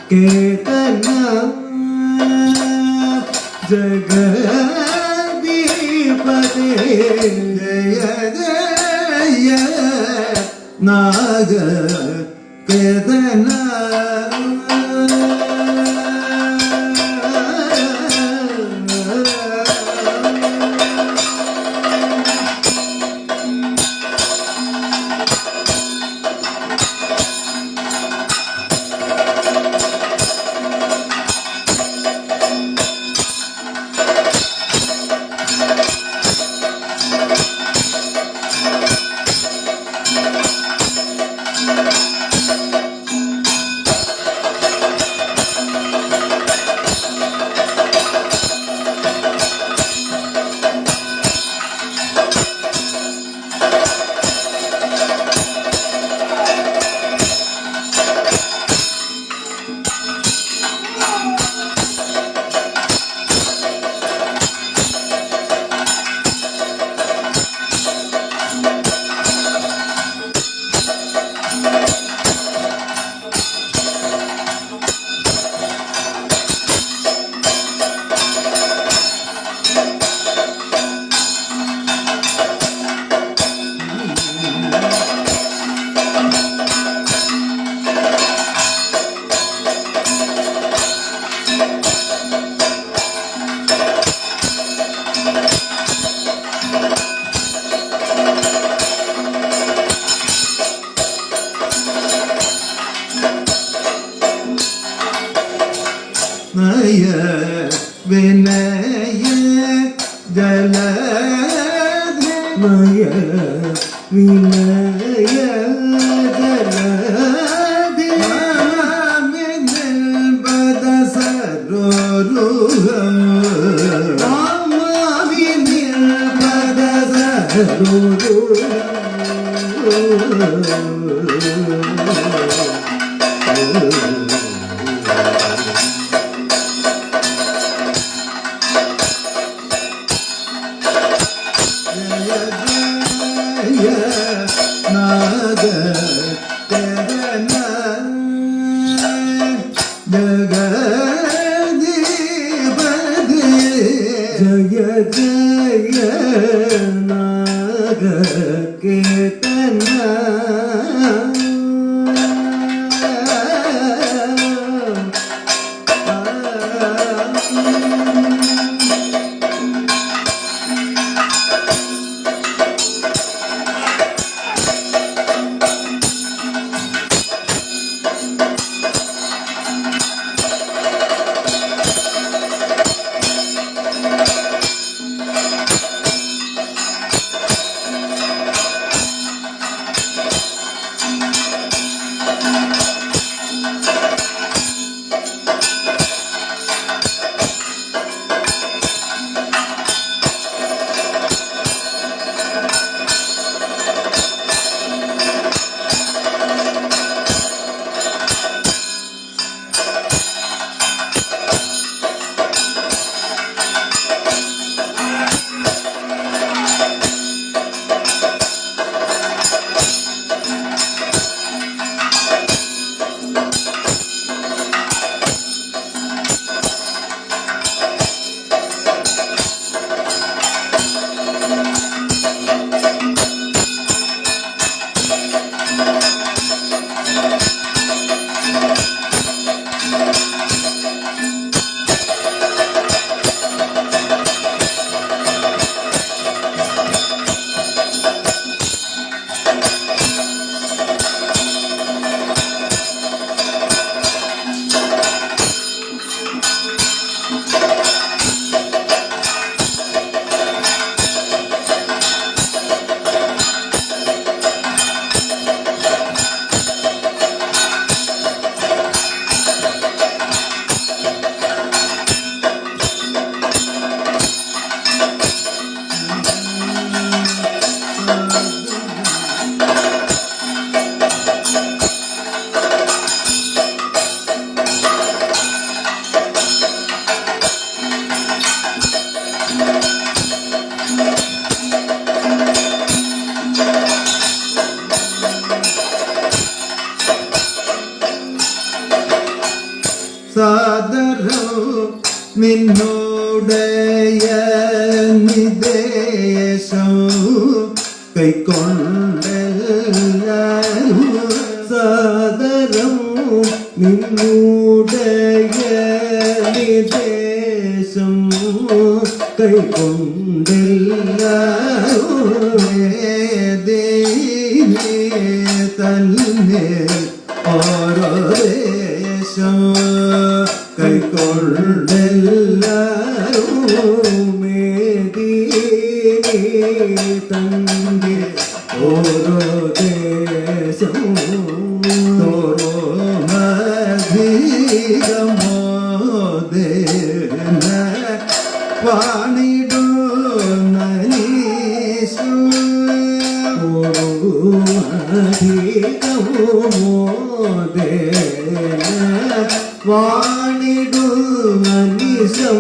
ಕೇತನ ಜಗದೀಪದೇ ಜಯ ಜಯ ನಾಗ ಕೇತನ ಮಯ ವಿನಯ ಜಲಮಯ ವಿನಯ ಜಲದಿ ಬದ ಸರೋರುಹಂ ರಾಮ ಬದ ಸರೋರುಹಂ ನಾಗ ತೆರನ ಜಗದೀಪದೇ ಜಯ ಜಯ ನಾಗ ಕೇತನ സാദരം നിന്നോടയ നിദേശം കൈക്കൊണ്ടെല്ലാരും സാദരം നിന്നോടയ നിദേശം കൈക്കൊണ്ടെല്ലാരും തന്നെ ഓരോ ദേശം കൈക്കൊണ്ടെല്ലാരും തന്റെ ഓരോ ദേശം ഓരോ മധീരമോ ദേന വാണിടു നനീശു ഓരോ മധീരമോ ദേന വാണിടു നനീശം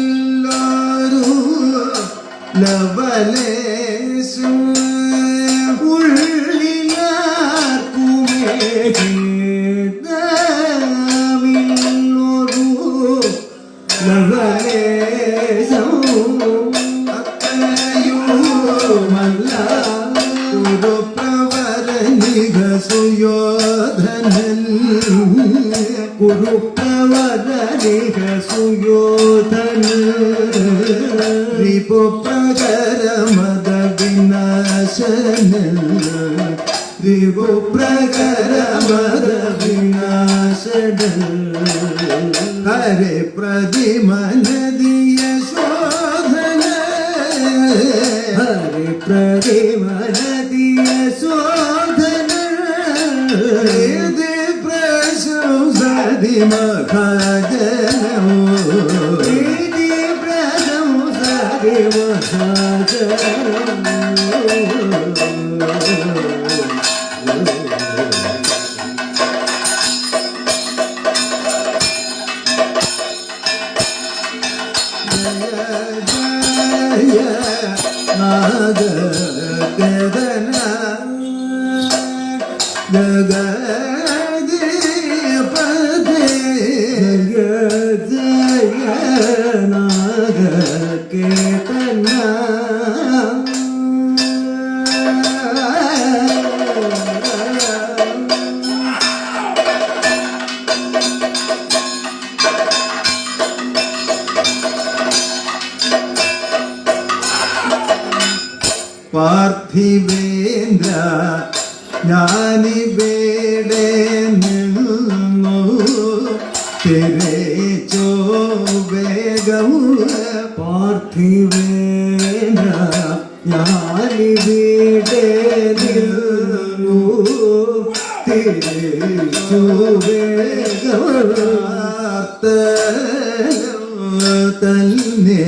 േദമില്ലൊരു ലവലേശു ഉള്ളിലാർക്കുമേ േദമില്ലൊരു ലവലേശം അക്കയുമല്ല ഒരു പ്രവരനിക സുയോധനൻ കുരുപ്രവരനിക സുയോധന രിപുപ്രകരമദ വിനാശനൻ രിപുപ്രകരമദ വിനാശനൻ ഹരേ പ്രതിമനദിയ ശോധന ഹരേ പ്രതിമനദിയ ശോധന മഹാജനോ നാഗകദന ജഗ പാർത്ഥിവേന്ദ്ര ഞാനിവേടെ നിന്നു തിരേച്ചോ വേഗം പാർത്ഥിവേന്ദ്ര ഞാനിവേടെ നിന്നു തിരേച്ചോ വേഗം തന്നെ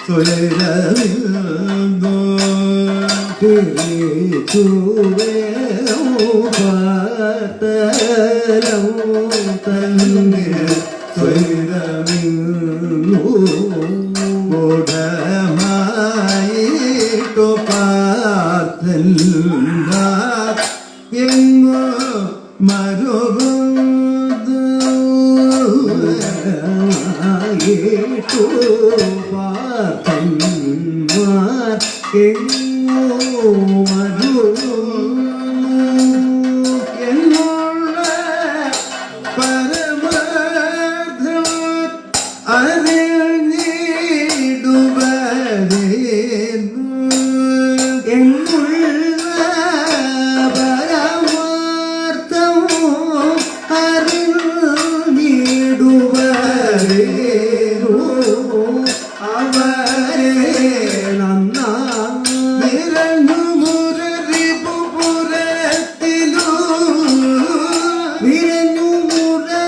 സ്വരമില്ലോ പാതലം തന്നെ സ്വരമില്ലോ ഗൂഢമായിട്ടു പാർത്ഥൻ എങ്ങോ മരുകു പാർത്ഥന്മാർ എങ്ങോ എന്നുള്ള പരമാർത്ഥം അറിഞ്ഞിടുവരേന്നു എന്നുള്ള പരമാർത്ഥം അറിഞ്ഞിടുവരേന്നു അവരെ നന്നാ നിരഞ്ഞു മുരറിപുരത്തിലു നിരഞ്ഞു മുരറിപുരത്തിലു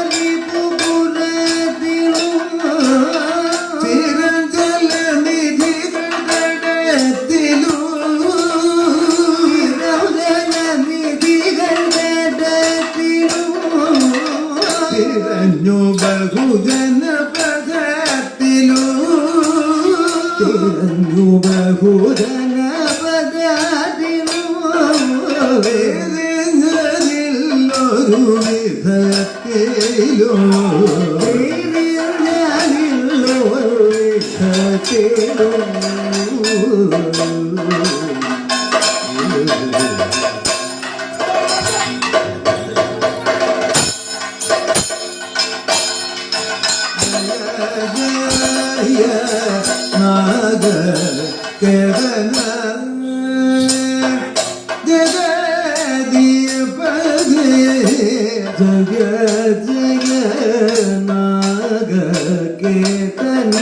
ചിരഞ്ജല നിധികടത്തിലു ചിരഞ്ജല നിധികടത്തിലു തിരഞ്ഞു ബഹുജന പദത്തിലു തിരഞ്ഞു ബഹുജന പദത്തിലു വിധത്തിലോ നാഗ കേവന ജഗദീപദേ ജഗ ജഗ നാഗ കേതന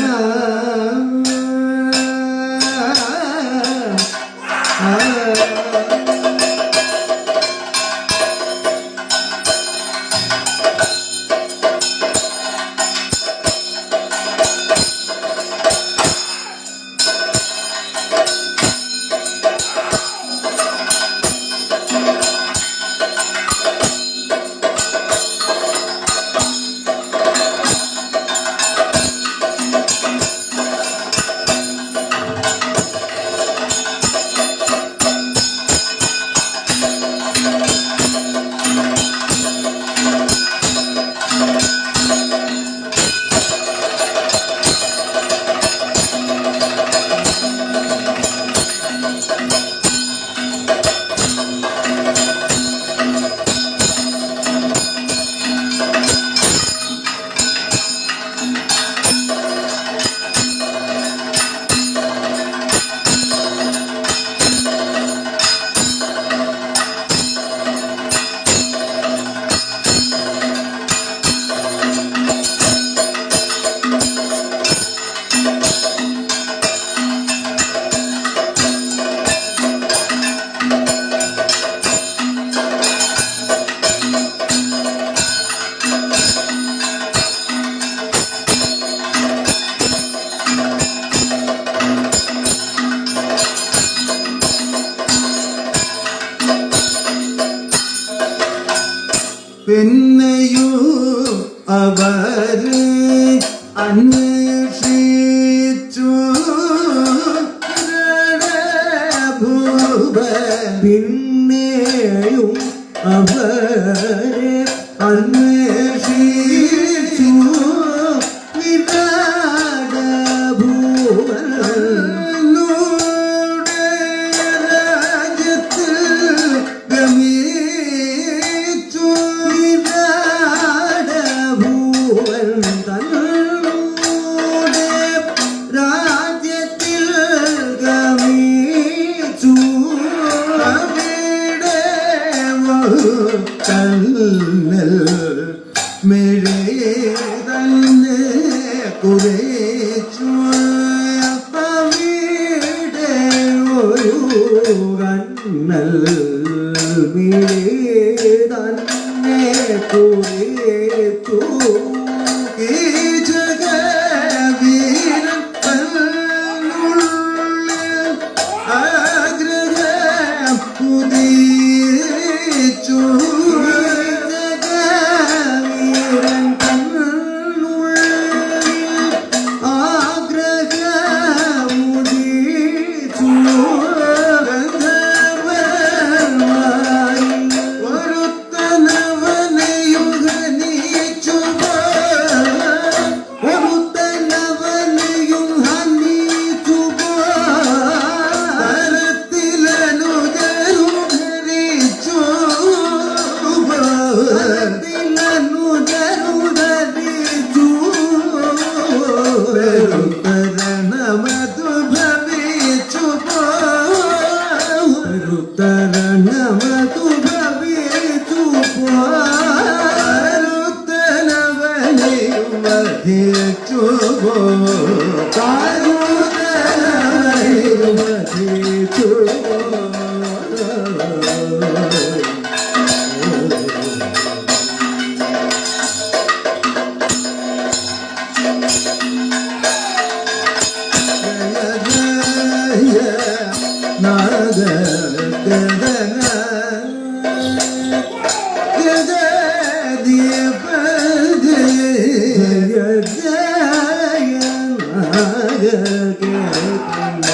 പിന്നെയും അവർ അന്വേഷിച്ചു പിന്നെയും അവരെ അന്വേഷിച്ചു വിരാട ഭൂവൻ രാജ്യത്തിൽ ഗമിച്ചു വിരാട ഭൂവൻ തന്നൂടെ രാജ്യത്തിൽ ഗമിച്ചു അവിടെ കണ്ണൽ മിഴേ തന്നെ കുറിച്ചു അവിടെ ഒരു കണ്ണൽ മിഴേ തന്നെ കുറിച്ചു ഈ ജഗവീരൻ തന്നുള്ളിൽ ആഗ്രഹം ഉദിച്ചു ജഗവീരൻ തന്നുള്ളിൽ ആഗ്രഹം ഉദിച്ചു ഗന്ധർവന്മാരിൽ ഒരുത്തനവനെയും ഹനിച്ചു ഒരുത്തനവനെയും ഹനിച്ചു തരത്തിലനുജരും ധരിച്ചു തരത്തിലനുജരും ധരിച്ചു തരണമതു ഭവിച്ചു തരണമതു ഭവിച്ചു തരുത്തനവനെയും വധിച്ചു തരുത്തനവനെയും വധിച്ചു നാഗ ഗഗന ജഗദീപദേ ജയ നാഗ കേതന